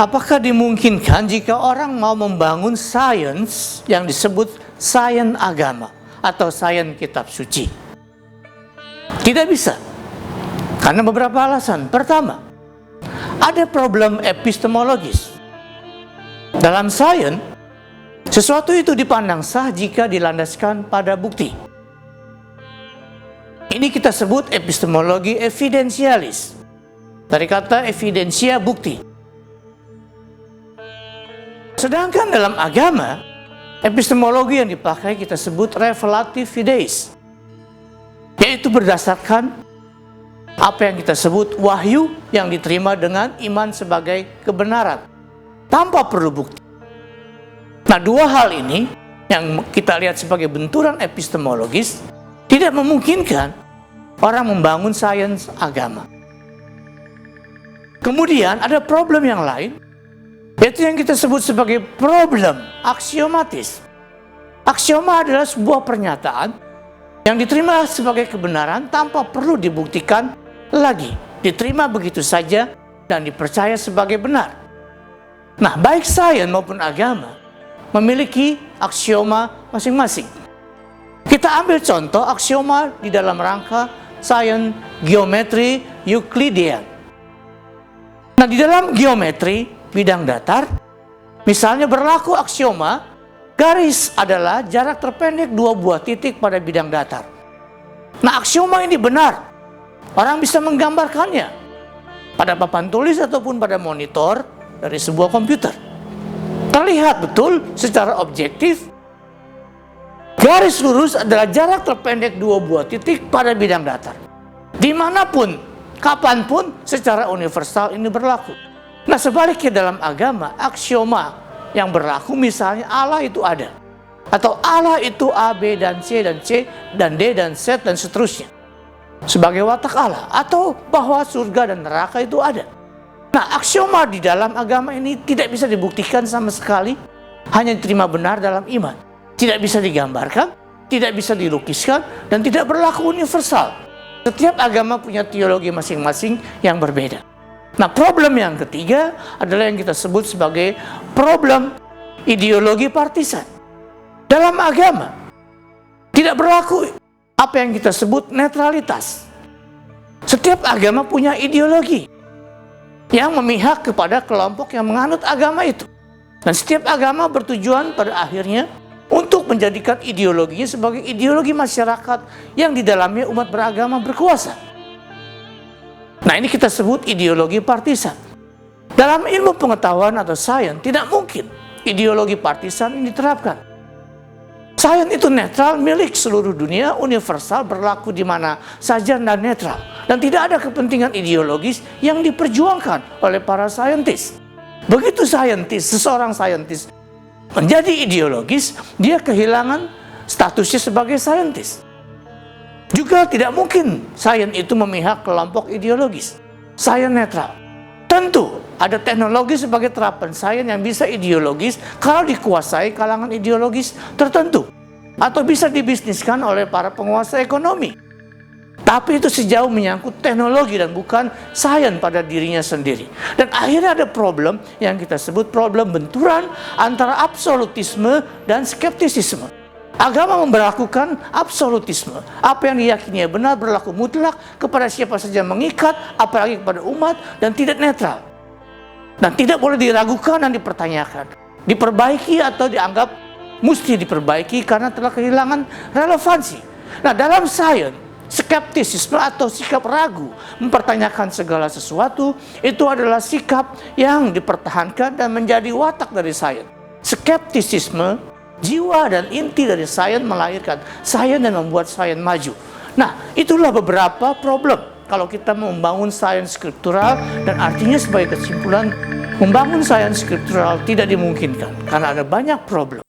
Apakah dimungkinkan jika orang mau membangun sains yang disebut sains agama atau sains kitab suci? Tidak bisa. Karena beberapa alasan. Pertama, ada problem epistemologis. Dalam sains, sesuatu itu dipandang sah jika dilandaskan pada bukti. Ini kita sebut epistemologi evidensialis. Dari kata evidensia, bukti. Sedangkan dalam agama, epistemologi yang dipakai kita sebut revelative fides, yaitu berdasarkan apa yang kita sebut wahyu yang diterima dengan iman sebagai kebenaran, tanpa perlu bukti. Nah, dua hal ini yang kita lihat sebagai benturan epistemologis tidak memungkinkan orang membangun sains agama. Kemudian ada problem yang lain, yaitu yang kita sebut sebagai problem aksiomatis. Aksioma adalah sebuah pernyataan yang diterima sebagai kebenaran tanpa perlu dibuktikan lagi. Diterima begitu saja dan dipercaya sebagai benar. Nah, baik sains maupun agama memiliki aksioma masing-masing. Kita ambil contoh aksioma di dalam rangka sains geometri Euclidean. Nah, di dalam geometri bidang datar, misalnya berlaku aksioma, garis adalah jarak terpendek dua buah titik pada bidang datar. Nah, aksioma ini benar. Orang bisa menggambarkannya pada papan tulis ataupun pada monitor dari sebuah komputer. Terlihat betul secara objektif, garis lurus adalah jarak terpendek dua buah titik pada bidang datar. Dimanapun, kapanpun, secara universal ini berlaku. Nah, sebaliknya dalam agama, aksioma yang berlaku misalnya Allah itu ada. Atau Allah itu A, B, dan C, dan C, dan D, dan Z, dan seterusnya. Sebagai watak Allah. Atau bahwa surga dan neraka itu ada. Nah, aksioma di dalam agama ini tidak bisa dibuktikan sama sekali. Hanya diterima benar dalam iman. Tidak bisa digambarkan, tidak bisa dilukiskan, dan tidak berlaku universal. Setiap agama punya teologi masing-masing yang berbeda. Nah, problem yang ketiga adalah yang kita sebut sebagai problem ideologi partisan. Dalam agama, tidak berlaku apa yang kita sebut netralitas. Setiap agama punya ideologi yang memihak kepada kelompok yang menganut agama itu. Dan setiap agama bertujuan pada akhirnya untuk menjadikan ideologinya sebagai ideologi masyarakat yang di dalamnya umat beragama berkuasa. Nah, ini kita sebut ideologi partisan. Dalam ilmu pengetahuan atau sains, tidak mungkin ideologi partisan ini diterapkan. Sains itu netral, milik seluruh dunia, universal, berlaku di mana saja dan netral. Dan tidak ada kepentingan ideologis yang diperjuangkan oleh para saintis. Begitu seseorang saintis menjadi ideologis, dia kehilangan statusnya sebagai saintis. Juga tidak mungkin sains itu memihak kelompok ideologis. Sains netral. Tentu ada teknologi sebagai terapan sains yang bisa ideologis kalau dikuasai kalangan ideologis tertentu. Atau bisa dibisniskan oleh para penguasa ekonomi. Tapi itu sejauh menyangkut teknologi dan bukan sains pada dirinya sendiri. Dan akhirnya ada problem yang kita sebut problem benturan antara absolutisme dan skeptisisme. Agama memberlakukan absolutisme. Apa yang diyakininya benar berlaku mutlak kepada siapa saja, mengikat, apalagi kepada umat, dan tidak netral. Dan tidak boleh diragukan dan dipertanyakan. Diperbaiki atau dianggap mesti diperbaiki karena telah kehilangan relevansi. Nah, dalam sains, skeptisisme atau sikap ragu mempertanyakan segala sesuatu itu adalah sikap yang dipertahankan dan menjadi watak dari sains. Skeptisisme, jiwa dan inti dari sains, melahirkan sains dan membuat sains maju. Nah, itulah beberapa problem kalau kita membangun sains skriptural, dan artinya sebagai kesimpulan, membangun sains skriptural tidak dimungkinkan karena ada banyak problem.